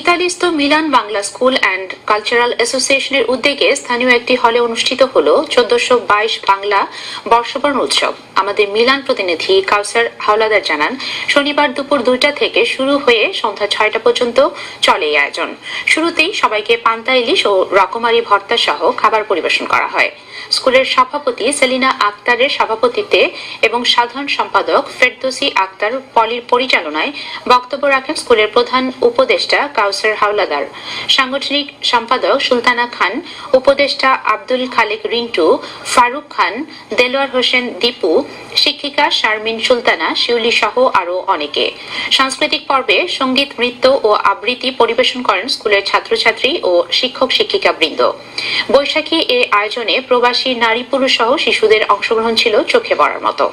৪৩তম Milan Bangla school and cultural অ্যাসোসিয়েশনের উদ্যোগে স্থানীয় একটি হলে অনুষ্ঠিত হল ১৪২২ বাংলা বর্ষবরণ উৎসব। আমাদের মিলান প্রতিনিধি কাউসার হাওলাদার জানান, শনিবার দুপুর ২টা থেকে শুরু হয়ে সন্ধ্যা ৬টা পর্যন্ত চলে এই আয়োজন। শুরুতেই সবাইকে পান্তা ইলিশ ও রকমারি ভর্তা সহ খাবার পরিবেশন করা হয়। স্কুলের সভাপতি সেলিনা আক্তারের সভাপতিত্বে এবং সাধারণ সম্পাদক ফেরদৌসী আক্তার পলির পরিচালনায় বক্তব্য রাখেন স্কুলের প্রধান উপদেষ্টা কাউসার হাওলাদার, সাংগঠনিক সম্পাদক সুলতানা খান, উপদেষ্টা আব্দুল খালেক রিন্টু, ফারুক খান, দেলোয়ার হোসেন দীপু, শিক্ষিকা শারমিন সুলতানা, শিউলি সহ আরো অনেকে। সাংস্কৃতিক পর্বে সঙ্গীত, নৃত্য ও আবৃত্তি পরিবেশন করেন স্কুলের ছাত্রছাত্রী ও শিক্ষক শিক্ষিকা বৃন্দ। বৈশাখী এ আয়োজনে প্রবাসী নারী পুরুষ সহ শিশুদের অংশগ্রহণ ছিল চোখে পড়ার মতো।